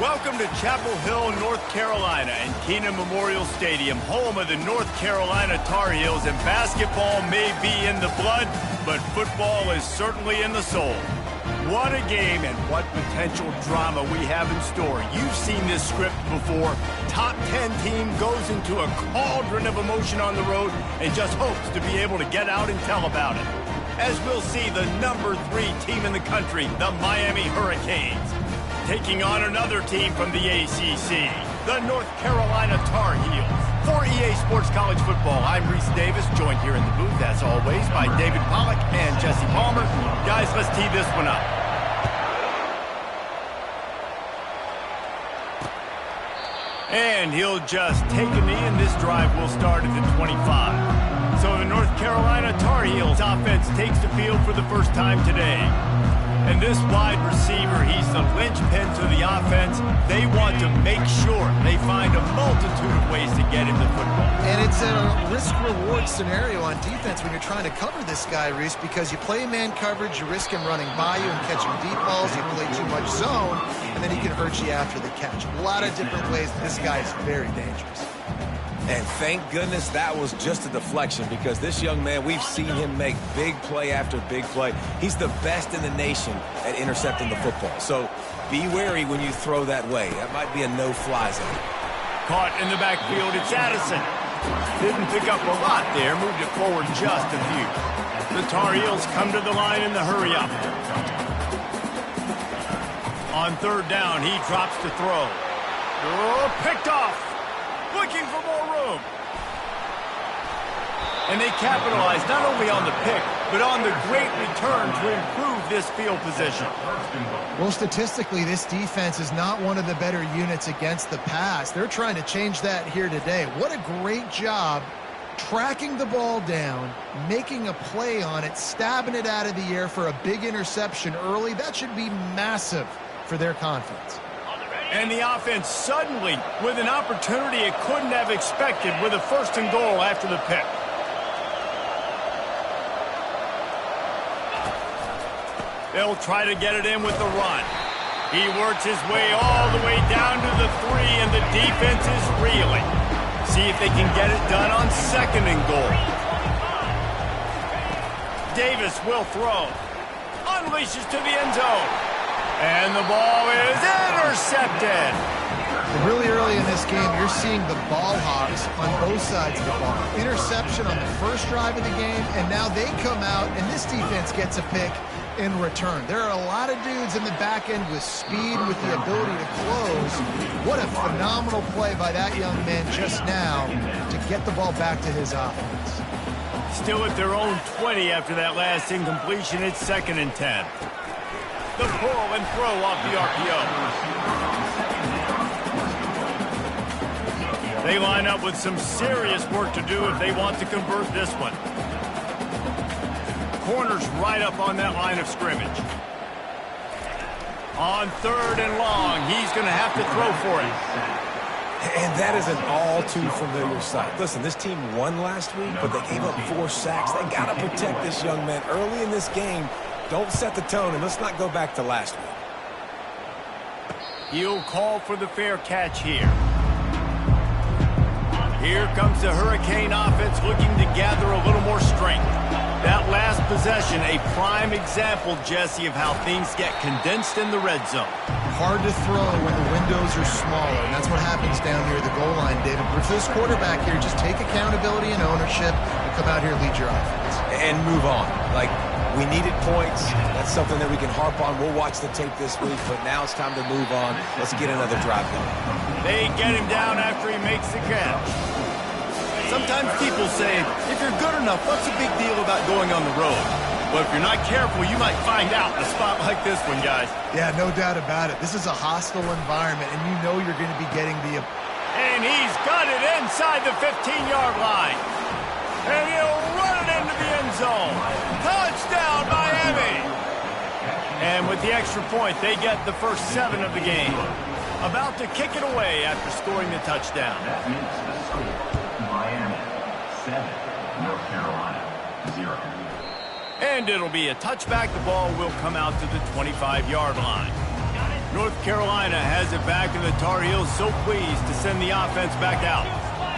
Welcome to Chapel Hill, North Carolina, and Keenan Memorial Stadium, home of the North Carolina Tar Heels. And basketball may be in the blood, but football is certainly in the soul. What a game and what potential drama we have in store. You've seen this script before. Top 10 team goes into a cauldron of emotion on the road and just hopes to be able to get out and tell about it. As we'll see, the number 3 team in the country, the Miami Hurricanes, taking on another team from the ACC, the North Carolina Tar Heels. For EA Sports College Football, I'm Reese Davis, joined here in the booth, as always, by David Pollack and Jesse Palmer. Guys, let's tee this one up. And he'll just take a knee, and this drive will start at the 25. So the North Carolina Tar Heels offense takes the field for the first time today. And this wide receiver, he's the linchpin to the offense. They want to make sure they find a multitude of ways to get him the football. And it's a risk-reward scenario on defense when you're trying to cover this guy, Reese, because you play man coverage, you risk him running by you and catching deep balls, you play too much zone, and then he can hurt you after the catch. A lot of different ways. This guy is very dangerous. And thank goodness that was just a deflection, because this young man, we've seen him make big play after big play. He's the best in the nation at intercepting the football. So be wary when you throw that way. That might be a no-fly zone. Caught in the backfield, it's Addison. Didn't pick up a lot there, moved it forward just a few. The Tar Heels come to the line in the hurry-up. On third down, he drops to throw. Oh, picked off. Looking for more room. And they capitalize not only on the pick, but on the great return to improve this field position. Well, statistically, this defense is not one of the better units against the pass. They're trying to change that here today. What a great job tracking the ball down, making a play on it, stabbing it out of the air for a big interception early. That should be massive for their confidence. And the offense suddenly with an opportunity it couldn't have expected with a 1st and goal after the pick. They'll try to get it in with the run. He works his way all the way down to the 3, and the defense is reeling. See if they can get it done on 2nd and goal. Davis will throw. Unleashes to the end zone. And the ball is intercepted. Really early in this game, you're seeing the ball hogs on both sides of the ball. Interception on the first drive of the game, and now they come out, and this defense gets a pick in return. There are a lot of dudes in the back end with speed, with the ability to close. What a phenomenal play by that young man just now to get the ball back to his offense. Still at their own 20 after that last incompletion. It's 2nd and 10. The pull and throw off the RPO. They line up with some serious work to do if they want to convert this one. Corners right up on that line of scrimmage. On 3rd and long, he's going to have to throw for it. And that is an all too familiar sight. Listen, this team won last week, but they gave up 4 sacks. They got to protect this young man early in this game. Don't set the tone, and let's not go back to last week. He'll call for the fair catch here. Here comes the Hurricane offense looking to gather a little more strength. That last possession, a prime example, Jesse, of how things get condensed in the red zone. Hard to throw when the windows are smaller, and that's what happens down near the goal line, David. But for this quarterback here, just take accountability and ownership and come out here and lead your offense. And move on. Like, we needed points. That's something that we can harp on. We'll watch the tape this week, but now it's time to move on. Let's get another drive going. They get him down after he makes the catch. Sometimes people say, if you're good enough, what's the big deal about going on the road? But if you're not careful, you might find out in a spot like this one, guys. Yeah, no doubt about it. This is a hostile environment, and you know you're going to be getting the... And he's got it inside the 15-yard line. And he'll run it into the end zone. Touchdown, Miami! And with the extra point, they get the first 7 of the game. About to kick it away after scoring the touchdown. That makes the score Miami 7, North Carolina 0. And it'll be a touchback. The ball will come out to the 25-yard line. North Carolina has it back, and the Tar Heels so pleased to send the offense back out.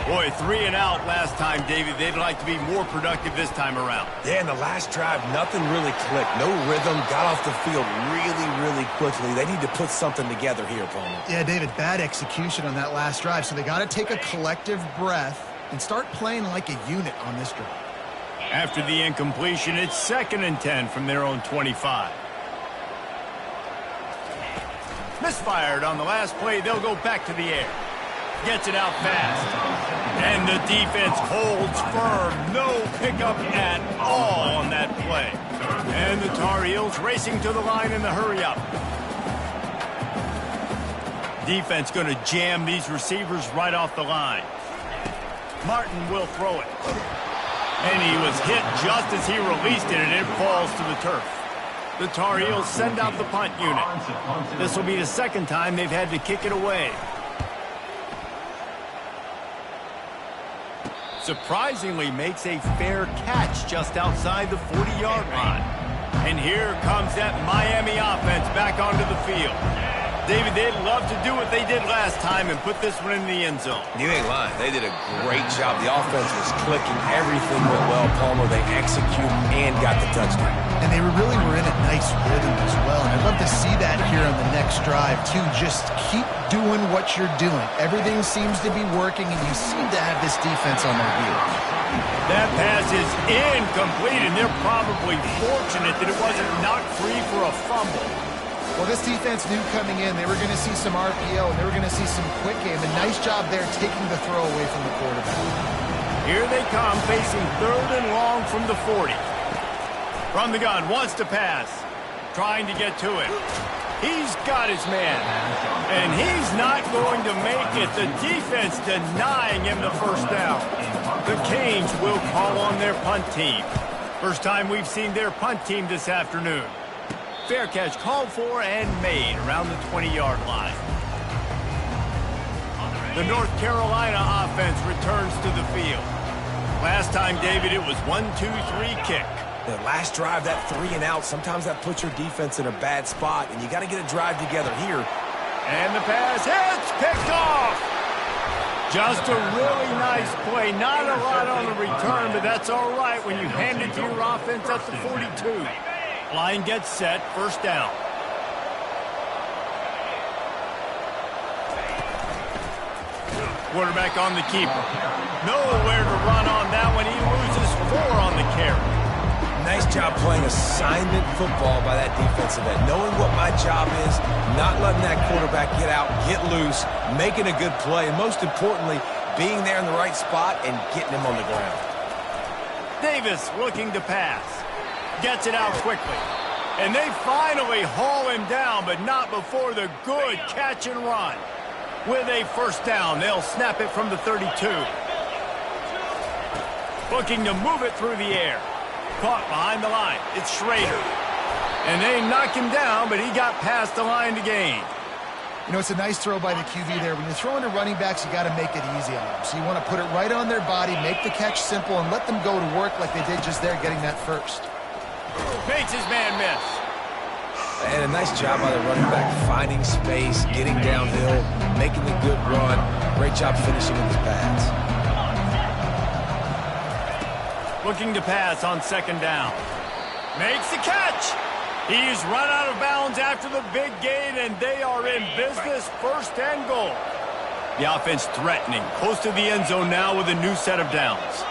Boy, 3 and out last time, David. They'd like to be more productive this time around. Yeah, in the last drive, nothing really clicked. No rhythm, got off the field really quickly. They need to put something together here, Palmer. Yeah, David, bad execution on that last drive, so they got to take a collective breath and start playing like a unit on this drive. After the incompletion, it's 2nd and 10 from their own 25. Misfired on the last play. They'll go back to the air. Gets it out fast. And the defense holds firm. No pickup at all on that play. And the Tar Heels racing to the line in the hurry-up. Defense going to jam these receivers right off the line. Martin will throw it. And he was hit just as he released it, and it falls to the turf. The Tar Heels send out the punt unit. This will be the 2nd time they've had to kick it away. Surprisingly makes a fair catch just outside the 40-yard line. And here comes that Miami offense back onto the field. David, they'd love to do what they did last time and put this one in the end zone. You ain't lying. They did a great job. The offense was clicking. Everything went well, Palmer. They executed and got the touchdown. And they really were in a nice rhythm as well. And I'd love to see that here on the next drive, too. Just keep doing what you're doing. Everything seems to be working, and you seem to have this defense on their heels. That pass is incomplete, and they're probably fortunate that it wasn't knocked free for a fumble. Well, this defense knew coming in they were going to see some RPO, and they were going to see some quick game. A nice job there taking the throw away from the quarterback. Here they come, facing 3rd and long from the 40. From the gun, wants to pass. Trying to get to him. He's got his man. And he's not going to make it. The defense denying him the first down. The Canes will call on their punt team. First time we've seen their punt team this afternoon. Fair catch called for and made around the 20-yard line. The North Carolina offense returns to the field. Last time, David, it was 1-2-3 kick. The last drive, that 3 and out, sometimes that puts your defense in a bad spot, and you got to get a drive together here. And the pass hits, picked off. Just a really nice play. Not a lot on the return, but that's all right when you hand it to your offense at the 42. Line gets set, 1st down. Quarterback on the keeper. Nowhere to run on that one. He loses 4 on the carry. Nice job playing assignment football by that defensive end. Knowing what my job is, not letting that quarterback get out, get loose, making a good play, and most importantly, being there in the right spot and getting him on the ground. Davis looking to pass. Gets it out quickly. And they finally haul him down, but not before the good catch and run. With a 1st down, they'll snap it from the 32. Looking to move it through the air. Caught behind the line. It's Schrader. And they knock him down, but he got past the line to gain. You know, it's a nice throw by the QB there. When you're throwing to running backs, you got to make it easy on them. So you want to put it right on their body, make the catch simple, and let them go to work like they did just there, getting that first. Makes his man miss. And a nice job by the running back, finding space, getting downhill, making the good run. Great job finishing with his pads. Looking to pass on 2nd down. Makes the catch. He's run out of bounds after the big gain, and they are in business, 1st and goal. The offense threatening, close to the end zone now with a new set of downs.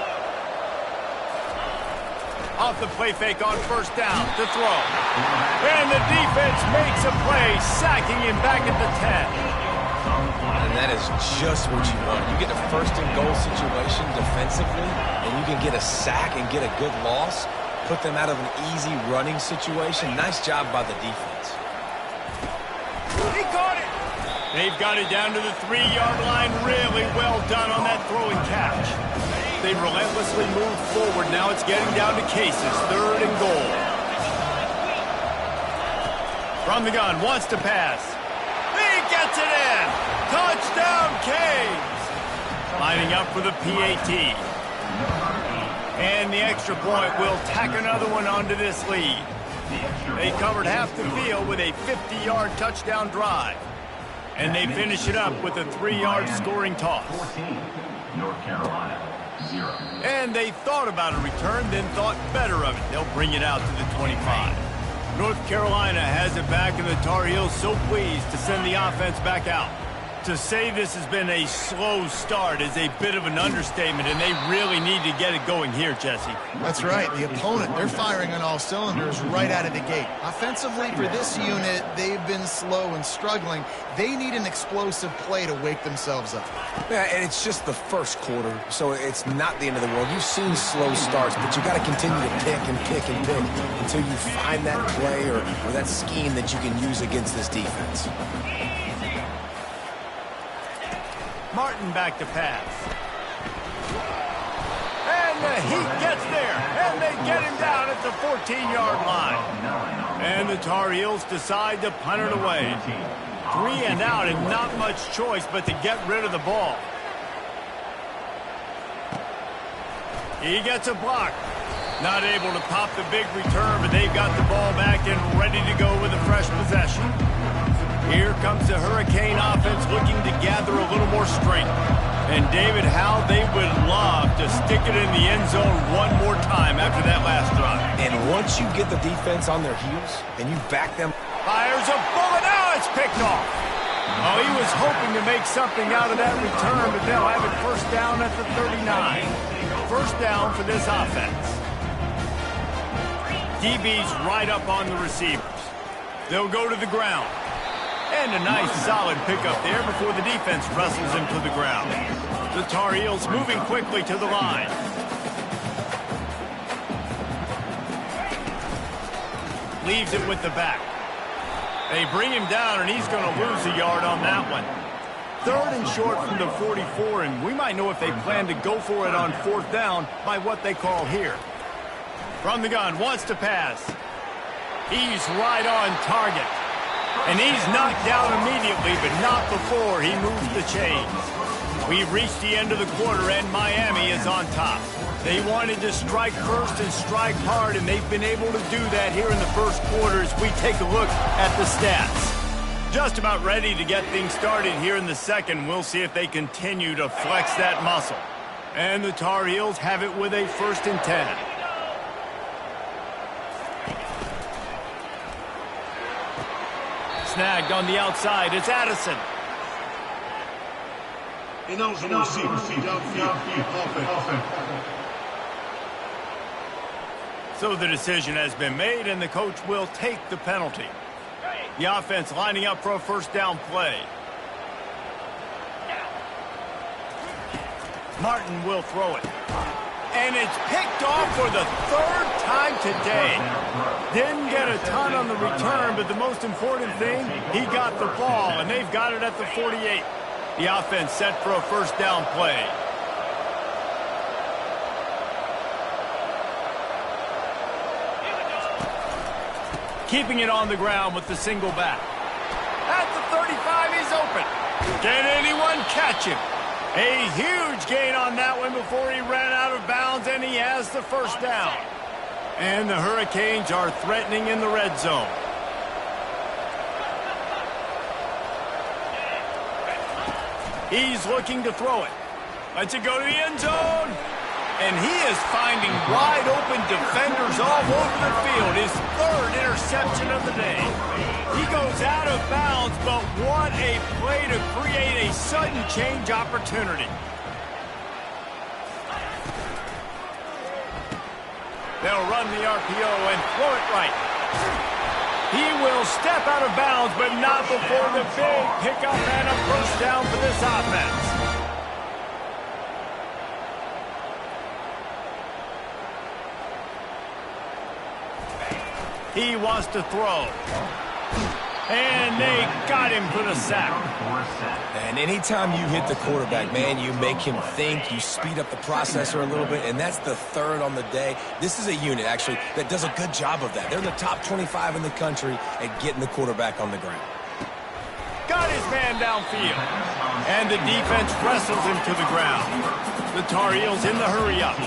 Off the play fake on 1st down to throw. And the defense makes a play, sacking him back at the 10. And that is just what you want. You get a 1st and goal situation defensively, and you can get a sack and get a good loss, put them out of an easy running situation. Nice job by the defense. He caught it. They've got it down to the 3-yard line. Really well done on that throw and catch. They relentlessly move forward. Now it's getting down to Cases, 3rd and goal. From the gun, wants to pass. He gets it in. Touchdown, Canes. Lining up for the PAT. And the extra point will tack another one onto this lead. They covered half the field with a 50-yard touchdown drive. And they finish it up with a 3-yard scoring toss. 14, North Carolina, 0. And they thought about a return, then thought better of it. They'll bring it out to the 25. North Carolina has it back, and the Tar Heels so pleased to send the offense back out. To say this has been a slow start is a bit of an understatement, and they really need to get it going here, Jesse. That's right. The opponent, they're firing on all cylinders right out of the gate. Offensively, for this unit, they've been slow and struggling. They need an explosive play to wake themselves up. Yeah, and it's just the first quarter, so it's not the end of the world. You've seen slow starts, but you got to continue to pick and pick and pick until you find that play or that scheme that you can use against this defense. Martin back to pass. And he gets there, and they get him down at the 14-yard line. And the Tar Heels decide to punt it away. 3 and out, and not much choice but to get rid of the ball. He gets a block. Not able to pop the big return, but they've got the ball back and ready to go with a fresh possession. Here comes the Hurricane offense looking to gather a little more strength. And David, how they would love to stick it in the end zone one more time after that last drive. And once you get the defense on their heels and you back them. Fires a bullet. Now it's picked off. Oh, he was hoping to make something out of that return, but they'll have it first down at the 39. First down for this offense. DB's right up on the receivers. They'll go to the ground. And a nice solid pickup there before the defense wrestles him to the ground. The Tar Heels moving quickly to the line. Leaves it with the back. They bring him down, and he's going to lose a yard on that one. 3rd and short from the 44, and we might know if they plan to go for it on 4th down by what they call here. From the gun, wants to pass. He's right on target. And he's knocked down immediately, but not before he moves the chains. We've reached the end of the quarter, and Miami is on top. They wanted to strike first and strike hard, and they've been able to do that here in the first quarter as we take a look at the stats. Just about ready to get things started here in the second. We'll see if they continue to flex that muscle. And the Tar Heels have it with a 1st and 10. Snagged on the outside. It's Addison. So the decision has been made, and the coach will take the penalty. The offense lining up for a first down play. Martin will throw it. And it's picked off for the 3rd time today. Didn't get a ton on the return, but the most important thing, he got the ball, and they've got it at the 48. The offense set for a first down play. Keeping it on the ground with the single back. At the 35, he's open. Can anyone catch him? A huge gain on that one before he ran out of bounds, and he has the first down. And the Hurricanes are threatening in the red zone. He's looking to throw it. Lets it go to the end zone. And he is finding wide open defenders all over the field. His 3rd interception of the day. He goes out of bounds, but what a play to create a sudden change opportunity. They'll run the RPO and throw it right. He will step out of bounds, but not before the big pickup and a first down for this offense. He wants to throw. And they got him for the sack. And anytime you hit the quarterback, man, you make him think, you speed up the processor a little bit, and that's the 3rd on the day. This is a unit, actually, that does a good job of that. They're in the top 25 in the country at getting the quarterback on the ground. Got his man downfield. And the defense wrestles him to the ground. The Tar Heels in the hurry-up.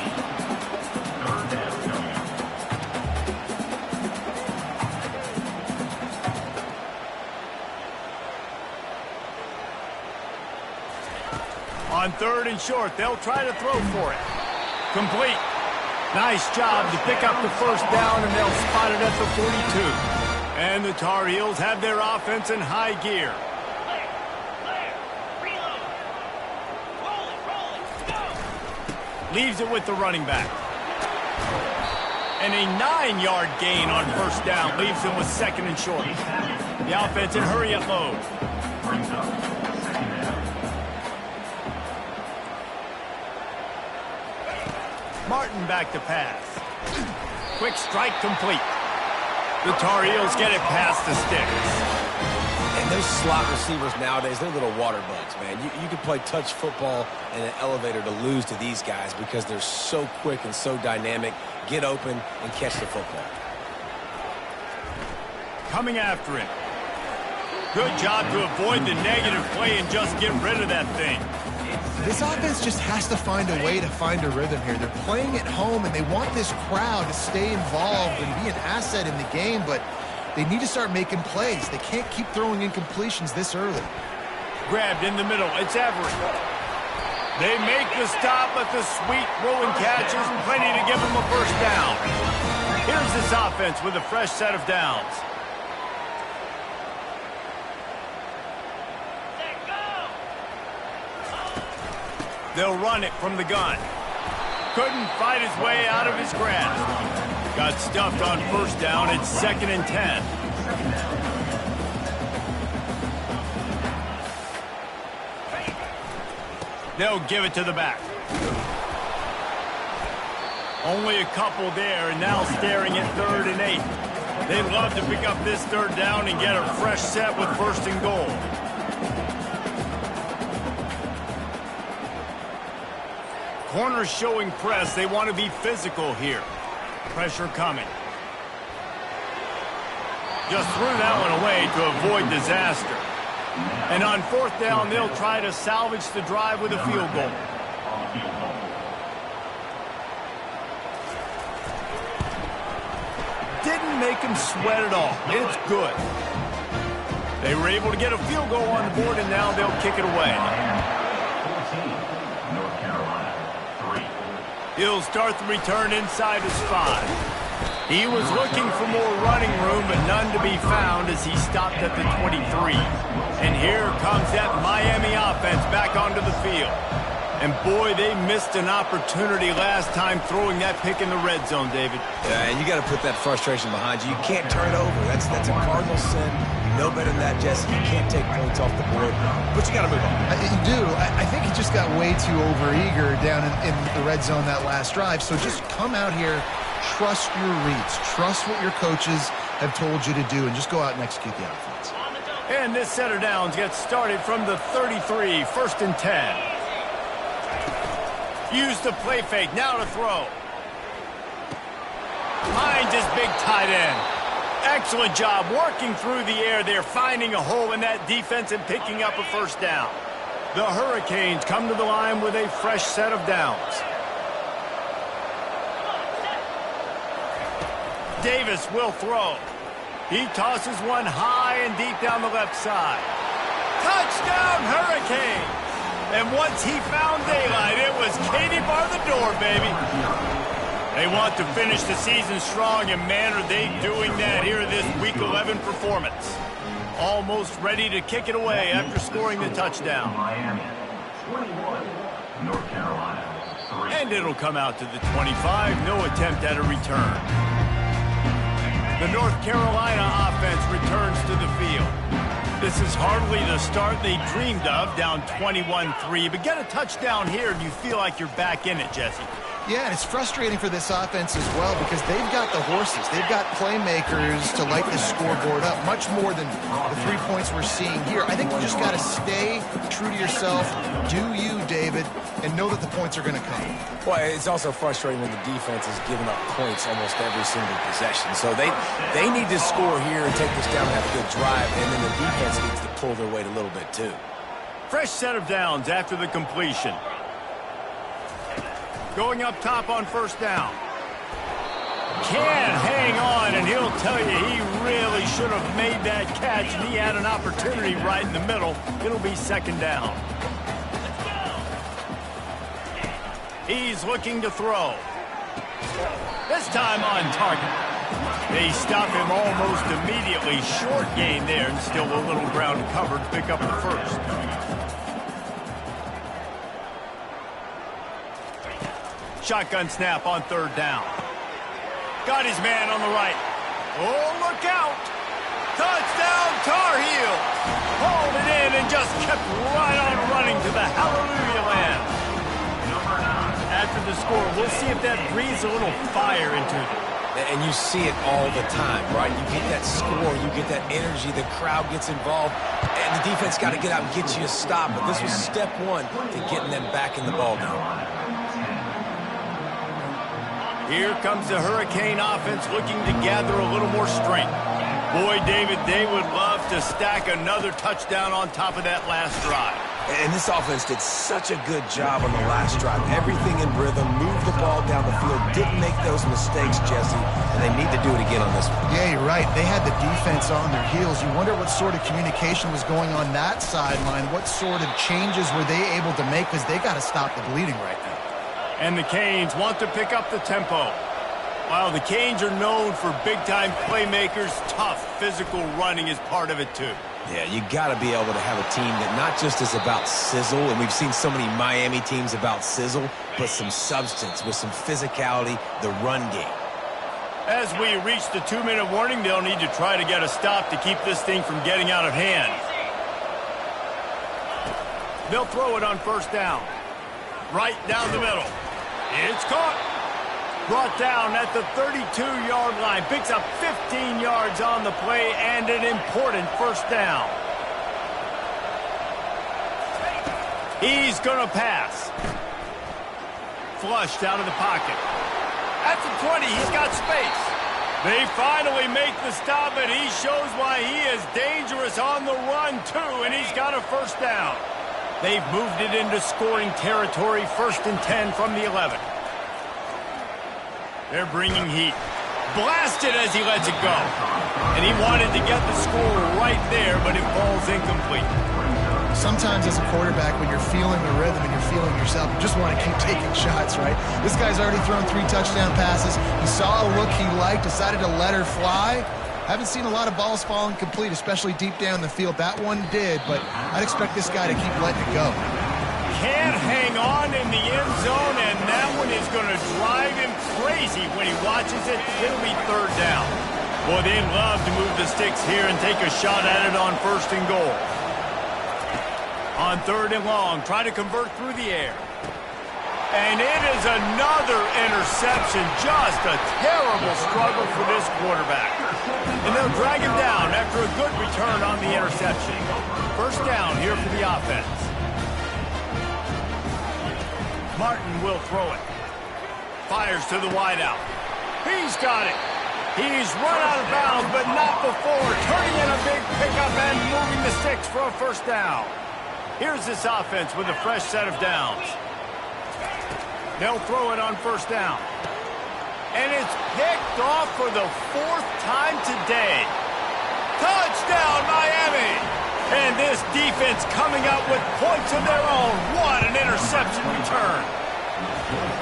On 3rd and short, they'll try to throw for it. Complete. Nice job to pick up the first down, and they'll spot it at the 42. And the Tar Heels have their offense in high gear. Leaves it with the running back. And a 9-yard gain on first down leaves them with 2nd and short. The offense in hurry up mode. Martin back to pass. Quick strike complete. The Tar Heels get it past the sticks. And those slot receivers nowadays, they're little water bugs, man. You can play touch football in an elevator to lose to these guys because they're so quick and so dynamic. Get open and catch the football. Coming after it. Good job to avoid the negative play and just get rid of that thing. This offense just has to find a way to find a rhythm here. They're playing at home, and they want this crowd to stay involved and be an asset in the game, but they need to start making plays. They can't keep throwing incompletions this early. Grabbed in the middle. It's Everett. They make the stop, but the sweet rolling catch is plenty to give them a first down. Here's this offense with a fresh set of downs. They'll run it from the gun. Couldn't fight his way out of his grasp. Got stuffed on first down. It's 2nd and 10. They'll give it to the back. Only a couple there, and now staring at 3rd and 8. They'd love to pick up this 3rd down and get a fresh set with 1st and goal. Corners showing press. They want to be physical here. Pressure coming. Just threw that one away to avoid disaster. And on 4th down, they'll try to salvage the drive with a field goal. Didn't make him sweat at all. It's good. They were able to get a field goal on the board, and now they'll kick it away. He'll start the return inside his 5. He was looking for more running room, but none to be found as he stopped at the 23. And here comes that Miami offense back onto the field. And boy, they missed an opportunity last time throwing that pick in the red zone, David. Yeah, and you got to put that frustration behind you. You can't turn it over. That's a cardinal sin. You know better than that, Jesse. You can't take points off the board, but you got to move on. You do. I think he just got way too overeager down in the red zone that last drive. So just come out here, trust your reads, trust what your coaches have told you to do, and just go out and execute the offense. And this set of downs gets started from the 33, 1st and 10. Use the play fake, now to throw. Finds his big tight end. Excellent job working through the air there, finding a hole in that defense and picking up a first down. The Hurricanes come to the line with a fresh set of downs. Davis will throw. He tosses one high and deep down the left side. Touchdown, Hurricanes! And once he found daylight, it was Katie bar the door, baby. They want to finish the season strong, and man, are they doing that here this Week 11 performance. Almost ready to kick it away after scoring the touchdown. Miami, 21, North Carolina, 3. And it'll come out to the 25, no attempt at a return. The North Carolina offense returns to the field. This is hardly the start they dreamed of, down 21-3, but get a touchdown here and you feel like you're back in it, Jesse. Yeah, and it's frustrating for this offense as well because they've got the horses. They've got playmakers to light this scoreboard up, much more than the 3 points we're seeing here. I think you just got to stay true to yourself, do you, David, and know that the points are going to come. Well, it's also frustrating when the defense is giving up points almost every single possession. So they need to score here and take this down and have a good drive, and then the defense needs to pull their weight a little bit too. Fresh set of downs after the completion. Going up top on first down. Can't hang on, and he'll tell you he really should have made that catch, and he had an opportunity right in the middle. It'll be 2nd down. He's looking to throw. This time on target. They stop him almost immediately. Short gain there, and still a little ground covered to pick up the first. Shotgun snap on third down. Got his man on the right. Oh, look out! Touchdown, Tar Heels! Hauled it in and just kept right on running to the hallelujah land. After the score, we'll see if that breathes a little fire into them. And you see it all the time, right? You get that score, you get that energy, the crowd gets involved, and the defense got to get out and get you a stop. But this was step one to getting them back in the ball game. Here comes the Hurricane offense looking to gather a little more strength. Boy, David, they would love to stack another touchdown on top of that last drive. And this offense did such a good job on the last drive. Everything in rhythm, moved the ball down the field, didn't make those mistakes, Jesse, and they need to do it again on this one. Yeah, you're right. They had the defense on their heels. You wonder what sort of communication was going on that sideline. What sort of changes were they able to make, because they got to stop the bleeding right now. And the Canes want to pick up the tempo. While the Canes are known for big-time playmakers, tough physical running is part of it too. Yeah, you got to be able to have a team that not just is about sizzle, and we've seen so many Miami teams about sizzle, but some substance with some physicality, the run game. As we reach the 2-minute warning, they'll need to try to get a stop to keep this thing from getting out of hand. They'll throw it on first down. Right down the middle. It's caught. Brought down at the 32-yard line. Picks up 15 yards on the play and an important first down. He's going to pass. Flushed out of the pocket. At the 20, he's got space. They finally make the stop, and he shows why he is dangerous on the run, too, and he's got a first down. They've moved it into scoring territory, 1st and 10 from the 11. They're bringing heat. Blasted as he lets it go. And he wanted to get the score right there, but it falls incomplete. Sometimes as a quarterback, when you're feeling the rhythm and you're feeling yourself, you just want to keep taking shots, right? This guy's already thrown 3 touchdown passes. He saw a look he liked, decided to let her fly. Haven't seen a lot of balls falling complete, especially deep down the field. That one did, but I'd expect this guy to keep letting it go. Can't hang on in the end zone, and that one is going to drive him crazy when he watches it. It'll be 3rd down. Boy, they'd love to move the sticks here and take a shot at it on 1st and goal. On 3rd and long, try to convert through the air. And it is another interception. Just a terrible struggle for this quarterback. And they'll drag him down after a good return on the interception. First down here for the offense. Martin will throw it. Fires to the wideout. He's got it. He's run out of bounds, but not before. Turning in a big pickup and moving the sticks for a first down. Here's this offense with a fresh set of downs. They'll throw it on first down. And it's picked off for the 4th time today. Touchdown, Miami! And this defense coming up with points of their own. What an interception return.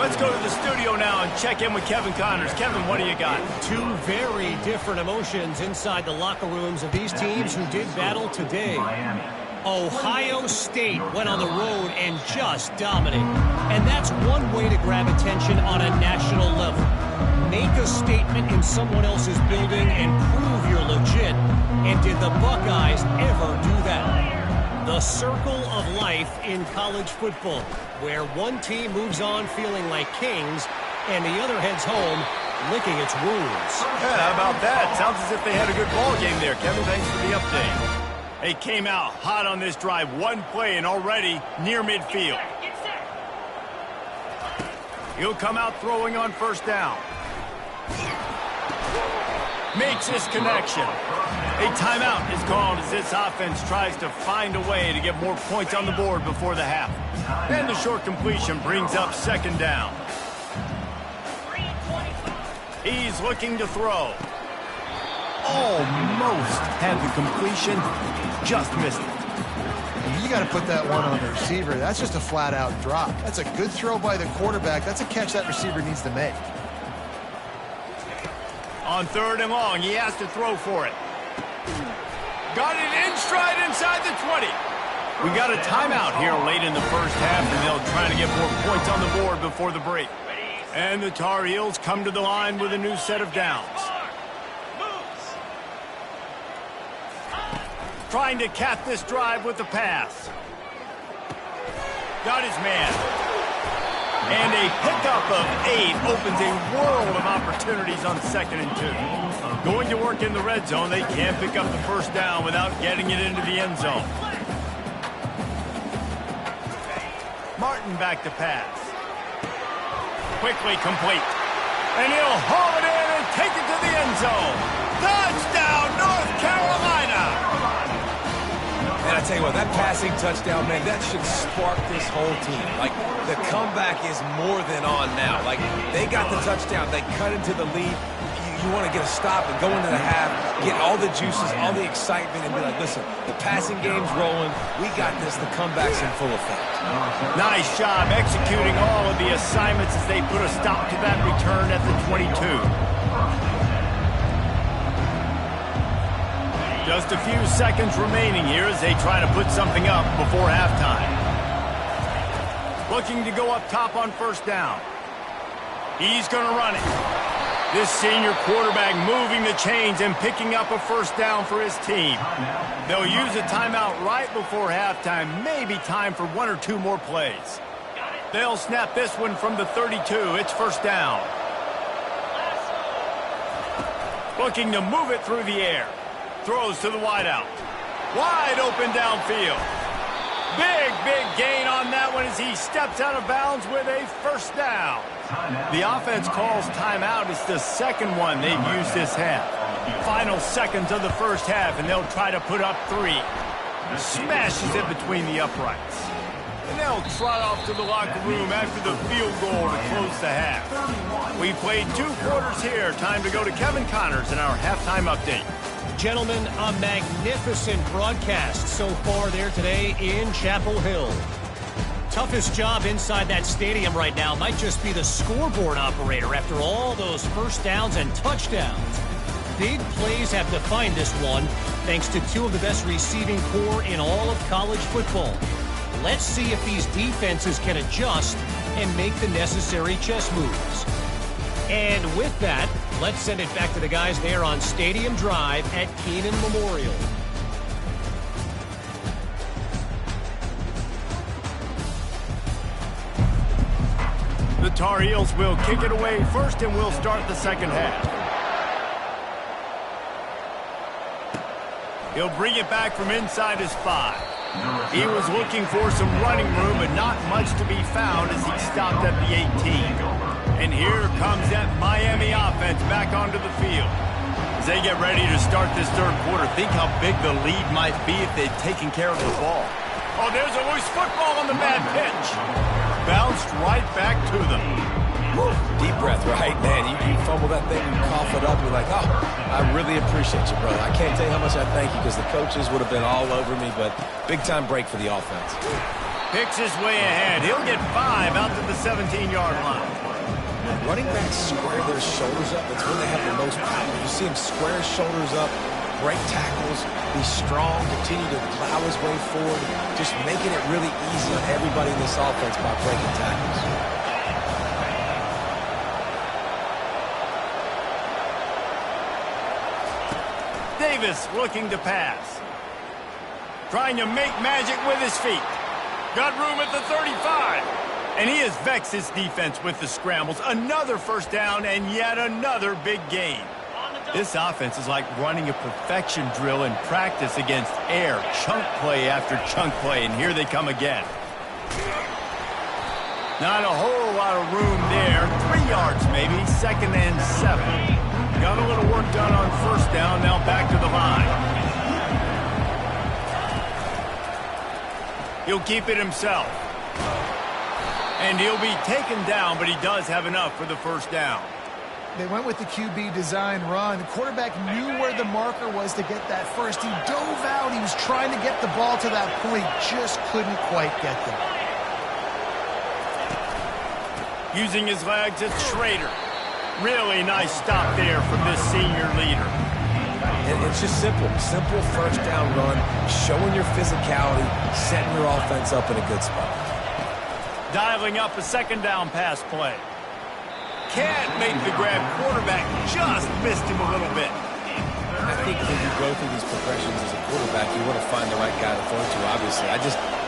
Let's go to the studio now and check in with Kevin Connors. Kevin, what do you got? 2 very different emotions inside the locker rooms of these teams who did battle today. Ohio State went on the road and just dominated. And that's one way to grab attention on a national level. Make a statement in someone else's building and prove you're legit. And did the Buckeyes ever do that? The circle of life in college football, where one team moves on feeling like kings and the other heads home licking its wounds. Yeah, how about that? Sounds as if they had a good ball game there. Kevin, thanks for the update. They came out hot on this drive. One play and already near midfield. He'll come out throwing on first down. Makes his connection. A timeout is called as this offense tries to find a way to get more points on the board before the half. And the short completion brings up 2nd down. He's looking to throw. Almost had the completion, just missed it. got to put that one on the receiver. That's just a flat-out drop. That's a good throw by the quarterback. That's a catch that receiver needs to make. On 3rd and long, he has to throw for it. Got it in stride inside the 20. We got a timeout here late in the first half, and they'll try to get more points on the board before the break. And the Tar Heels come to the line with a new set of downs. Trying to cap this drive with the pass. Got his man. And a pickup of 8 opens a world of opportunities on 2nd and 2. Going to work in the red zone, they can't pick up the first down without getting it into the end zone. Martin back to pass. Quickly complete. And he'll haul it in and take it to the end zone. Touchdown, North Carolina! And I tell you what, that passing touchdown, man, that should spark this whole team. Like, the comeback is more than on now. Like, they got the touchdown. They cut into the lead. You want to get a stop and go into the half, get all the juices, all the excitement, and be like, listen, the passing game's rolling. We got this. The comeback's in full effect. Nice job executing all of the assignments as they put a stop to that return at the 22. Just a few seconds remaining here as they try to put something up before halftime. Looking to go up top on 1st down. He's going to run it. This senior quarterback moving the chains and picking up a 1st down for his team. They'll use a timeout right before halftime. Maybe time for 1 or 2 more plays. They'll snap this one from the 32. It's 1st down. Looking to move it through the air. Throws to the wideout. Wide open downfield. Big gain on that one as he steps out of bounds with a 1st down. The offense calls timeout. It's the 2nd one they've used this half. Final seconds of the first half, and they'll try to put up 3. Smashes it between the uprights. And they'll trot off to the locker room after the field goal to close the half. We played 2 quarters here. Time to go to Kevin Connors in our halftime update. Gentlemen, a magnificent broadcast so far there today in Chapel Hill. Toughest job inside that stadium right now might just be the scoreboard operator after all those 1st downs and touchdowns. Big plays have defined this one, thanks to 2 of the best receiving corps in all of college football. Let's see if these defenses can adjust and make the necessary chess moves. And with that, let's send it back to the guys there on Stadium Drive at Keenan Memorial. The Tar Heels will kick it away first, and we'll start the 2nd half. He'll bring it back from inside his 5. He was looking for some running room, but not much to be found as he stopped at the 18. And here comes that Miami offense back onto the field. As they get ready to start this 3rd quarter, think how big the lead might be if they'd taken care of the ball. Oh, there's a loose football on the bad pitch. Bounced right back to them. Woo. Deep breath, right? Man, you fumble that thing, you cough it up, you're like, oh, I really appreciate you, brother. I can't tell you how much I thank you because the coaches would have been all over me, but big-time break for the offense. Picks his way ahead. He'll get 5 out to the 17-yard line. Running backs square their shoulders up. That's when they have the most power. You see him square his shoulders up, break tackles, be strong, continue to plow his way forward, just making it really easy on everybody in this offense by breaking tackles. Davis looking to pass. Trying to make magic with his feet. Got room at the 35. And he has vexed his defense with the scrambles. Another 1st down and yet another big gain. This offense is like running a perfection drill in practice against air. Chunk play after chunk play, and here they come again. Not a whole lot of room there. 3 yards maybe, 2nd and 7. Got a little work done on 1st down, now back to the line. He'll keep it himself. And he'll be taken down, but he does have enough for the 1st down. They went with the QB design run. The quarterback knew where the marker was to get that first. He dove out. He was trying to get the ball to that point. Just couldn't quite get there. Using his legs, it's Schrader. Really nice stop there from this senior leader. And it's just simple. Simple first down run, showing your physicality, setting your offense up in a good spot. Dialing up a second down pass play. Can't make the grab. Quarterback just missed him a little bit. I think when you go through these progressions as a quarterback, you want to find the right guy to throw to, obviously. I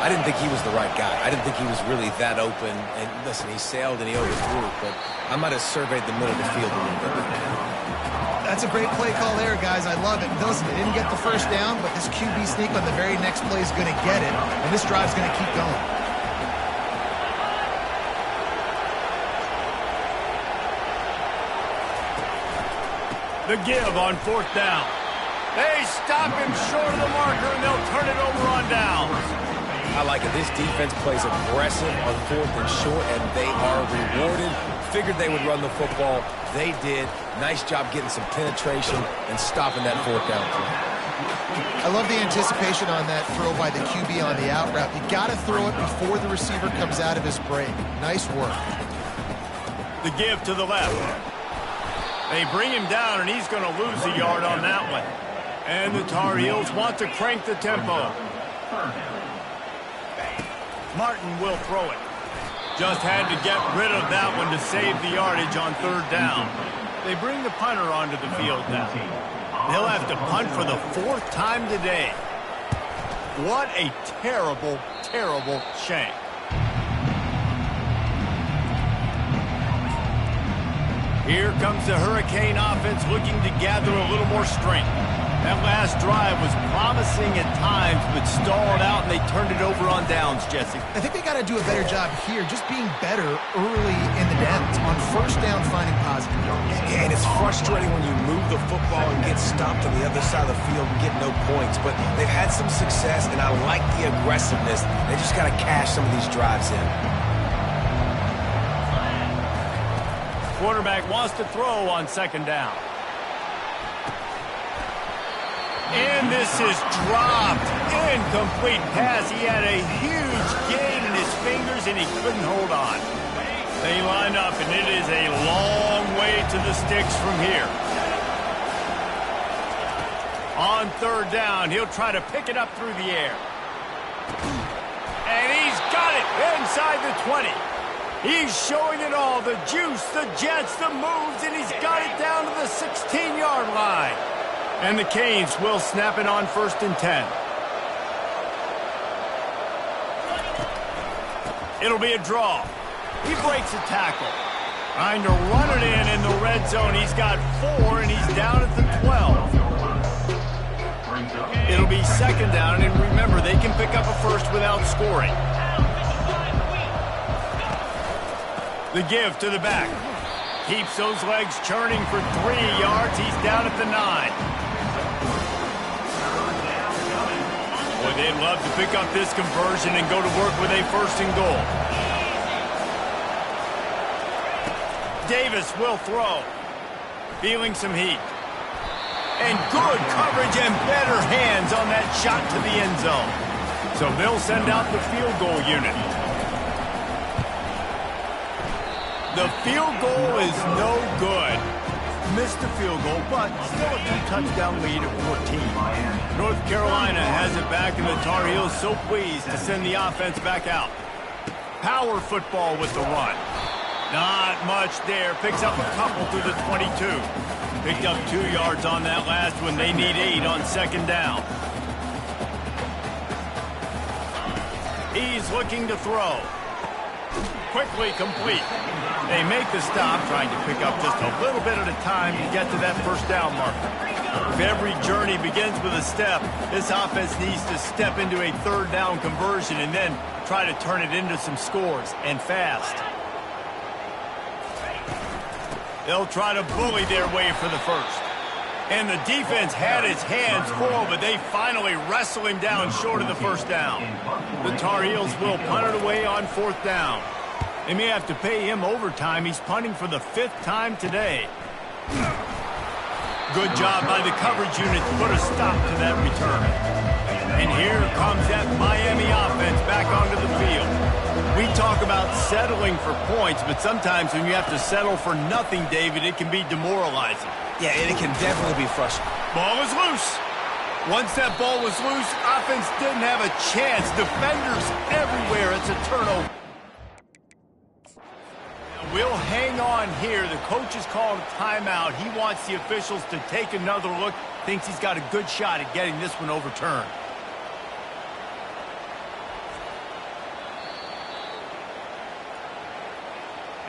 didn't think he was the right guy. I didn't think he was really that open. And listen, he sailed and he overthrew it, but I might have surveyed the middle of the field a little bit. That's a great play call there, guys. I love it. Listen, they didn't get the first down, but this QB sneak on the very next play is going to get it, and this drive's going to keep going. The give on fourth down. They stop him short of the marker, and they'll turn it over on downs. I like it. This defense plays aggressive on fourth and short, and they are rewarded. Figured they would run the football. They did. Nice job getting some penetration and stopping that fourth down play. I love the anticipation on that throw by the QB on the out route. You got to throw it before the receiver comes out of his break. Nice work. The give to the left. They bring him down, and he's going to lose a yard on that one. And the Tar Heels want to crank the tempo. Martin will throw it. Just had to get rid of that one to save the yardage on third down. They bring the punter onto the field now. They'll have to punt for the fourth time today. What a terrible, terrible shank. Here comes the Hurricane offense looking to gather a little more strength. That last drive was promising at times, but stalled out, and they turned it over on downs, Jesse. I think they got to do a better job here, just being better early in the downs. On first down, finding positive yards. Yeah, and it's frustrating when you move the football and get stopped on the other side of the field and get no points. But they've had some success, and I like the aggressiveness. They just got to cash some of these drives in. Quarterback wants to throw on second down. And this is dropped. Incomplete pass. He had a huge gain in his fingers, and he couldn't hold on. They line up, and it is a long way to the sticks from here. On third down, he'll try to pick it up through the air. And he's got it inside the 20. He's showing it all, the juice, the jets, the moves, and he's got it down to the 16-yard line. And the Canes will snap it on 1st and 10. It'll be a draw. He breaks a tackle. Trying to run it in the red zone. He's got 4, and he's down at the 12. It'll be second down, and remember, they can pick up a first without scoring. The give to the back. Keeps those legs churning for 3 yards. He's down at the 9. Boy, they'd love to pick up this conversion and go to work with a 1st and goal. Davis will throw. Feeling some heat. And good coverage and better hands on that shot to the end zone. So they'll send out the field goal unit. The field goal is no good. Missed the field goal, but still a 2-touchdown lead at 14. North Carolina has it back, and the Tar Heels so pleased to send the offense back out. Power football with the run. Not much there. Picks up a couple through the 22. Picked up 2 yards on that last one. They need 8 on second down. He's looking to throw. Quickly complete. They make the stop, trying to pick up just a little bit at a time to get to that first down marker. If every journey begins with a step, this offense needs to step into a third down conversion and then try to turn it into some scores, and fast. They'll try to bully their way for the first. And the defense had its hands full, but they finally wrestle him down short of the first down. The Tar Heels will punt it away on 4th down. They may have to pay him overtime. He's punting for the 5th time today. Good job by the coverage unit to put a stop to that return. And here comes that Miami offense back onto the field. We talk about settling for points, but sometimes when you have to settle for nothing, David, it can be demoralizing. Yeah, and it can definitely be frustrating. Ball is loose. Once that ball was loose, offense didn't have a chance. Defenders everywhere. It's a turnover. We'll hang on here. The coach has called a timeout. He wants the officials to take another look. Thinks he's got a good shot at getting this one overturned.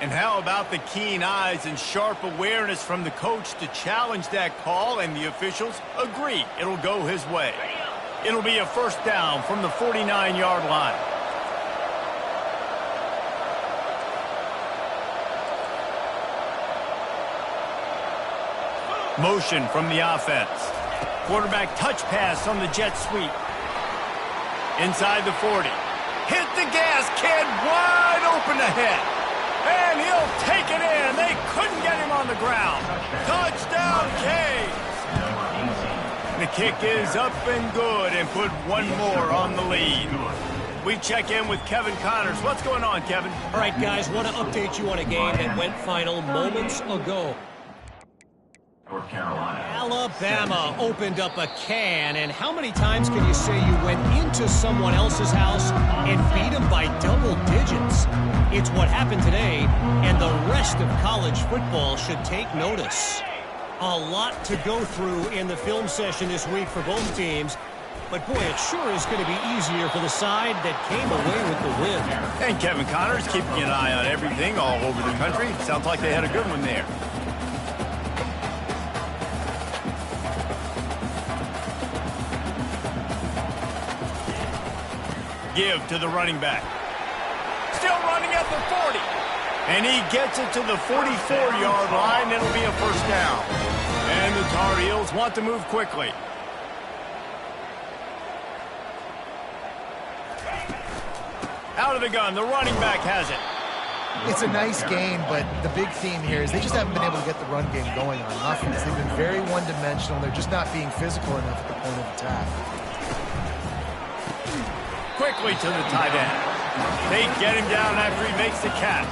And how about the keen eyes and sharp awareness from the coach to challenge that call, and the officials agree it'll go his way. It'll be a first down from the 49-yard line. Motion from the offense. Quarterback touch pass on the jet sweep. Inside the 40. Hit the gas, kid, wide open ahead. And he'll take it in. They couldn't get him on the ground. Touchdown, Canes. The kick is up and good and put one more on the lead. We check in with Kevin Connors. What's going on, Kevin? All right, guys, want to update you on a game that went final moments ago. North Carolina. Alabama opened up a can, and how many times can you say you went into someone else's house and beat them by double digits? It's what happened today, and the rest of college football should take notice. A lot to go through in the film session this week for both teams, but boy, it sure is going to be easier for the side that came away with the win. And Kevin Connors keeping an eye on everything all over the country. Sounds like they had a good one there. Give to the running back. Still running at the 40. And he gets it to the 44-yard line. It'll be a first down. And the Tar Heels want to move quickly. Out of the gun, the running back has it. It's a nice game, but the big theme here is they just haven't been able to get the run game going on offense. They've been very one-dimensional. They're just not being physical enough at the point of attack. Quickly to the tight end. They get him down after he makes the catch.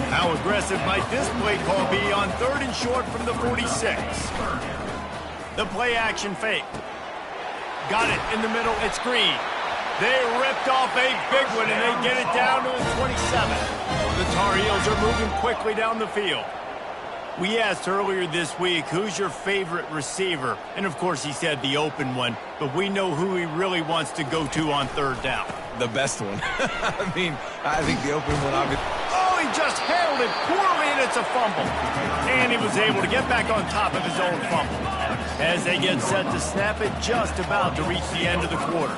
How aggressive might this play call be on 3rd and short from the 46? The play action fake. Got it in the middle. It's Green. They ripped off a big one, and they get it down to the 27. The Tar Heels are moving quickly down the field. We asked earlier this week, who's your favorite receiver? And, of course, he said the open one, but we know who he really wants to go to on 3rd down. The best one. I think the open one, obviously. Oh, he just handled it poorly, and it's a fumble. And he was able to get back on top of his own fumble. As they get set to snap it, just about to reach the end of the quarter.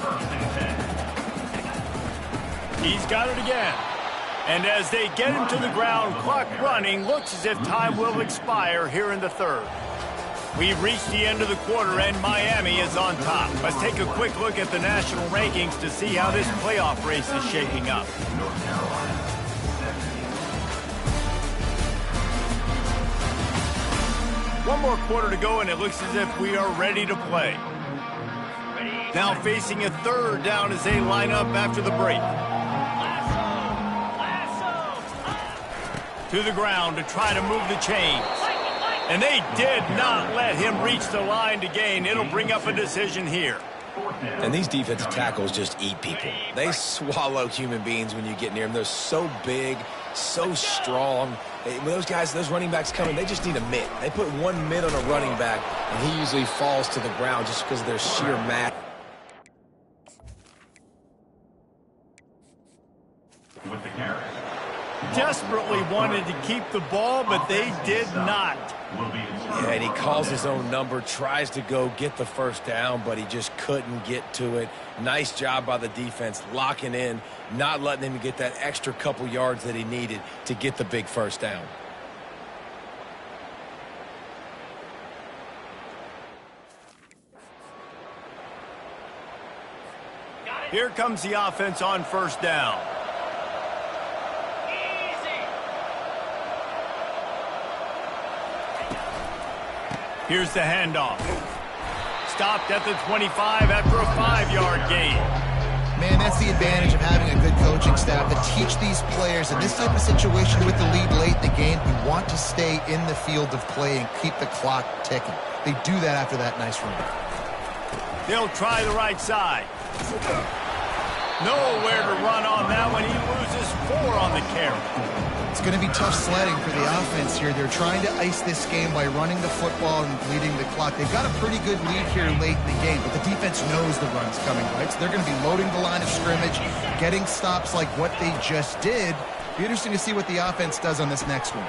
He's got it again. And as they get him to the ground, clock running, looks as if time will expire here in the 3rd. We've reached the end of the quarter, and Miami is on top. Let's take a quick look at the national rankings to see how this playoff race is shaping up. One more quarter to go, and it looks as if we are ready to play. Now facing a 3rd down as they line up after the break. To the ground to try to move the chains. And they did not let him reach the line to gain. It'll bring up a decision here. And these defensive tackles just eat people. They swallow human beings when you get near them. They're so big, so strong. When those guys, those running backs come in, they just need a mid. They put one mid on a running back, and he usually falls to the ground just because of their sheer mass. With the carry. Desperately wanted to keep the ball, but they did not. Yeah, and he calls his own number, tries to go get the first down, but he just couldn't get to it. Nice job by the defense, locking in, not letting him get that extra couple yards that he needed to get the big first down. Here comes the offense on 1st down. Here's the handoff. Stopped at the 25 after a 5-yard gain. Man, that's the advantage of having a good coaching staff to teach these players in this type of situation with the lead late in the game. You want to stay in the field of play and keep the clock ticking. They do that after that nice run. They'll try the right side. Nowhere to run on that one. He loses 4 on the carry. It's going to be tough sledding for the offense here. They're trying to ice this game by running the football and leading the clock. They've got a pretty good lead here late in the game, but the defense knows the run's coming, right? So they're going to be loading the line of scrimmage, getting stops like what they just did. Be interesting to see what the offense does on this next one.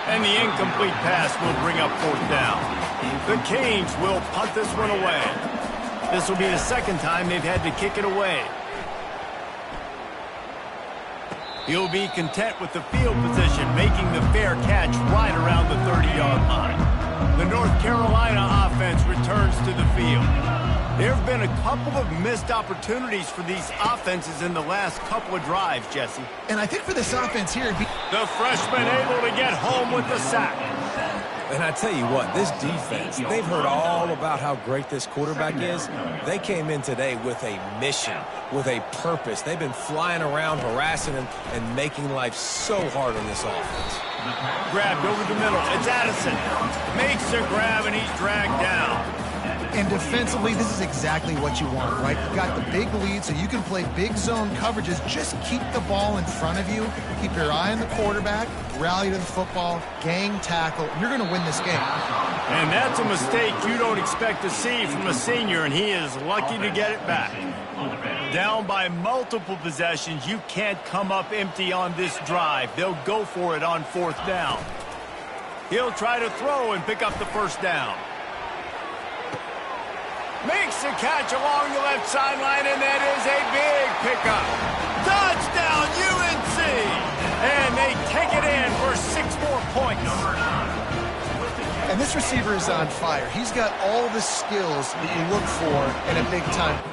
And the incomplete pass will bring up 4th down. The Canes will punt this one away. This will be the second time they've had to kick it away. He'll be content with the field position, making the fair catch right around the 30-yard line. The North Carolina offense returns to the field. There have been a couple of missed opportunities for these offenses in the last couple of drives, Jesse. And I think for this offense here, the freshman able to get home with the sack. And I tell you what, this defense, they've heard all about how great this quarterback is. They came in today with a mission, with a purpose. They've been flying around, harassing him, and making life so hard on this offense. Grabbed over the middle. It's Addison. Makes a grab, and he's dragged down. And defensively, this is exactly what you want, right? You've got the big lead, so you can play big zone coverages. Just keep the ball in front of you. Keep your eye on the quarterback. Rally to the football. Gang tackle. You're going to win this game. And that's a mistake you don't expect to see from a senior, and he is lucky to get it back. Down by multiple possessions, you can't come up empty on this drive. They'll go for it on 4th down. He'll try to throw and pick up the 1st down. Makes a catch along the left sideline, and that is a big pickup. Touchdown, UNC! And they take it in for 6 more points. And this receiver is on fire. He's got all the skills that you look for in a big time.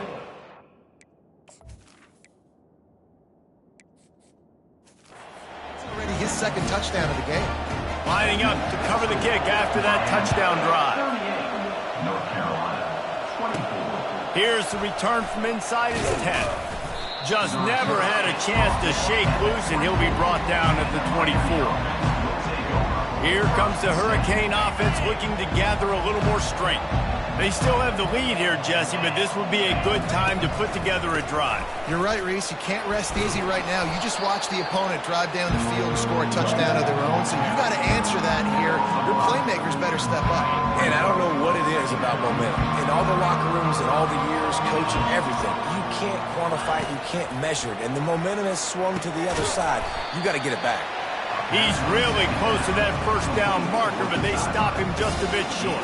It's already his 2nd touchdown of the game. Lining up to cover the kick after that touchdown drive. North Carolina. Here's the return from inside his 10. Just never had a chance to shake loose, and he'll be brought down at the 24. Here comes the Hurricane offense looking to gather a little more strength. They still have the lead here, Jesse, but this would be a good time to put together a drive. You're right, Reese. You can't rest easy right now. You just watch the opponent drive down the field and score a touchdown of their own, so you've got to answer that here. Your playmakers better step up. And I don't know what it is about momentum. In all the locker rooms and all the years, coaching, everything, you can't quantify it, you can't measure it. And the momentum has swung to the other side. You got to get it back. He's really close to that 1st down marker, but they stop him just a bit short.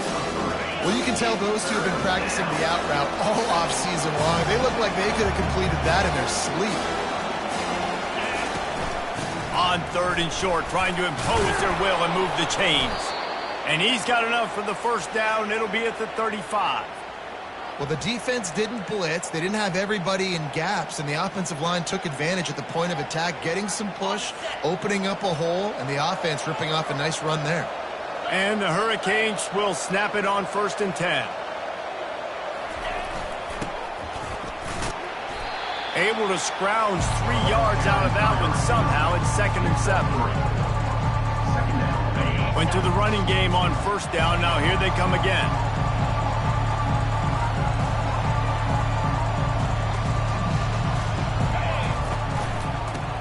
Well, you can tell those two have been practicing the out route all off-season long. They look like they could have completed that in their sleep. On 3rd and short, trying to impose their will and move the chains. And he's got enough for the 1st down. It'll be at the 35. Well, the defense didn't blitz. They didn't have everybody in gaps, and the offensive line took advantage at the point of attack, getting some push, opening up a hole, and the offense ripping off a nice run there. And the Hurricanes will snap it on 1st and 10. Able to scrounge 3 yards out of that one somehow. It's 2nd and 7. Went to the running game on 1st down. Now here they come again.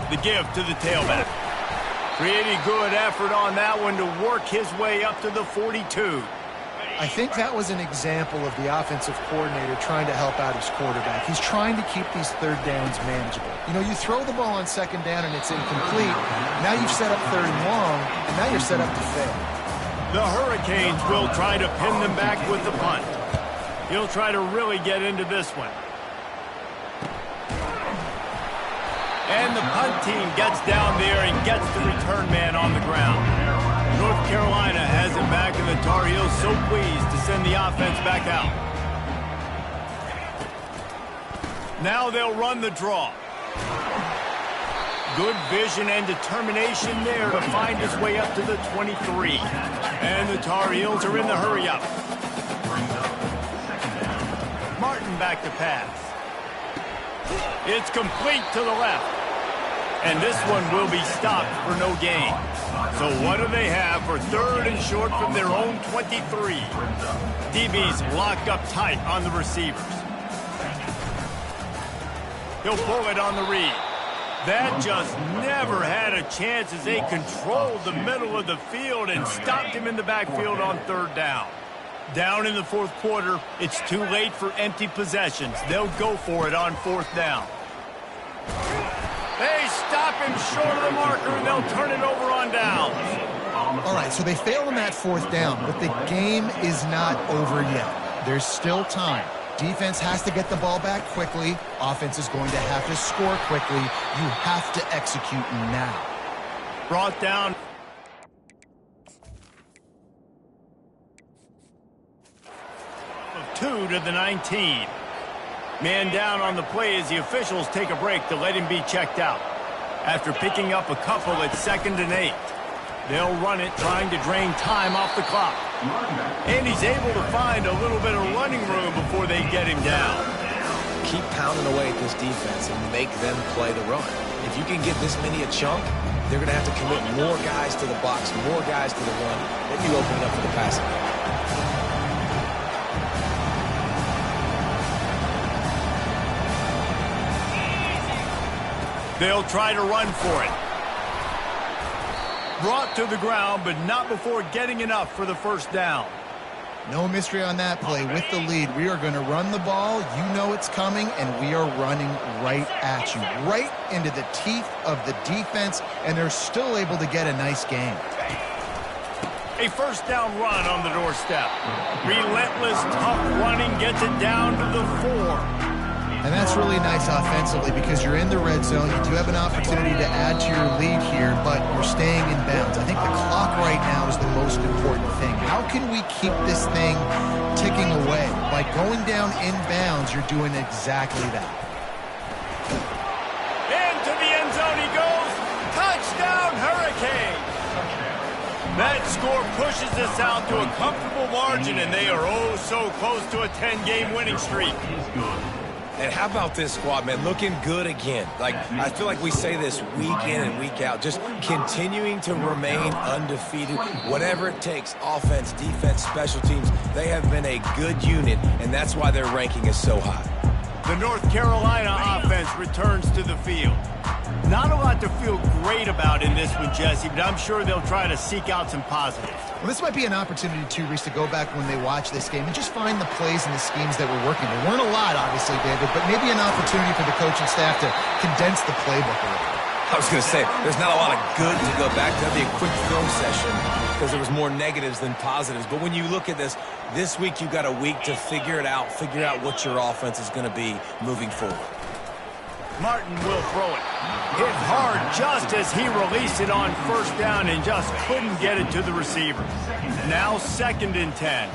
The give to the tailback. Pretty good effort on that one to work his way up to the 42. I think that was an example of the offensive coordinator trying to help out his quarterback. He's trying to keep these 3rd downs manageable. You know, you throw the ball on 2nd down and it's incomplete. Now you've set up 3rd and long, and now you're set up to fail. The Hurricanes will try to pin them back with the punt. He'll try to really get into this one. And the punt team gets down there and gets the return man on the ground. North Carolina has it back, and the Tar Heels so pleased to send the offense back out. Now they'll run the draw. Good vision and determination there to find his way up to the 23. And the Tar Heels are in the hurry-up. Martin back to pass. It's complete to the left. And this one will be stopped for no gain. So what do they have for third and short from their own 23? DB's locked up tight on the receivers. He'll pull it on the read. That just never had a chance as they controlled the middle of the field and stopped him in the backfield on third down. Down in the fourth quarter, it's too late for empty possessions. They'll go for it on fourth down. They stop him short of the marker, and they'll turn it over on downs. All right, so they fail on that fourth down, but the game is not over yet. There's still time. Defense has to get the ball back quickly. Offense is going to have to score quickly. You have to execute now. Brought down. Of 2 to the 19. Man down on the play as the officials take a break to let him be checked out. After picking up a couple at 2nd and 8. They'll run it, trying to drain time off the clock. And he's able to find a little bit of running room before they get him down. Keep pounding away at this defense and make them play the run. If you can get this many a chunk, they're going to have to commit more guys to the box, more guys to the run. They'll be opening up for the passing game. They'll try to run for it. Brought to the ground, but not before getting enough for the first down. No mystery on that play. With the lead, we are going to run the ball. You know it's coming, and we are running right at you, right into the teeth of the defense, and they're still able to get a nice game. A first down run on the doorstep. Relentless, tough running gets it down to the 4. And that's really nice offensively because you're in the red zone. You do have an opportunity to add to your lead here, but you're staying in bounds. I think the clock right now is the most important thing. How can we keep this thing ticking away? By going down in bounds, you're doing exactly that. Into the end zone he goes. Touchdown, Hurricanes. That score pushes us out to a comfortable margin, and they are oh so close to a 10-game winning streak. And how about this squad, man? Looking good again. I feel like we say this week in and week out, just continuing to remain undefeated. Whatever it takes, offense, defense, special teams, they have been a good unit, and that's why their ranking is so high. The North Carolina offense returns to the field. Not a lot to feel great about in this one, Jesse, but I'm sure they'll try to seek out some positives. Well, this might be an opportunity, too, Reese, to go back when they watch this game and just find the plays and the schemes that were working. There weren't a lot, obviously, David, but maybe an opportunity for the coaching staff to condense the playbook a little. I was going to say, there's not a lot of good to go back to. That'd be a quick film session because there was more negatives than positives. But when you look at this week you've got a week to figure it out, figure out what your offense is going to be moving forward. Martin will throw it. Hit hard just as he released it on first down and just couldn't get it to the receiver. Now 2nd and 10.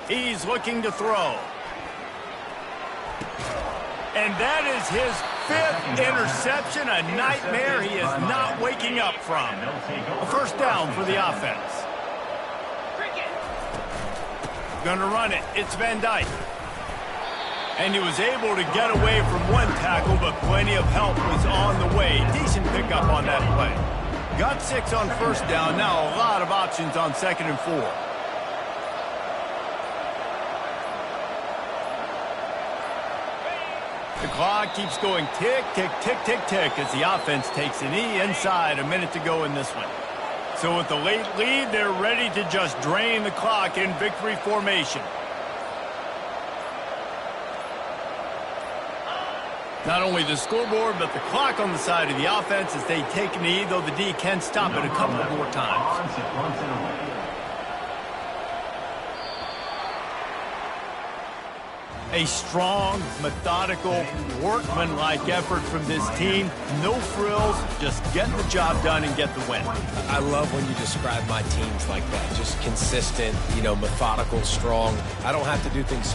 He's looking to throw. And that is his 5th interception, a nightmare he is not waking up from. A first down for the offense. Gonna run it. It's Van Dyke. And he was able to get away from one tackle, but plenty of help was on the way. Decent pickup on that play. Got 6 on first down. Now a lot of options on 2nd and 4. The clock keeps going tick, tick, tick, tick, tick as the offense takes a knee inside. A minute to go in this one. So with the late lead, they're ready to just drain the clock in victory formation. Not only the scoreboard, but the clock on the side of the offense as they take a knee, though the D can stop it a couple more times. A strong, methodical, workmanlike effort from this team. No frills, just get the job done and get the win. I love when you describe my teams like that. Just consistent, methodical, strong. I don't have to do things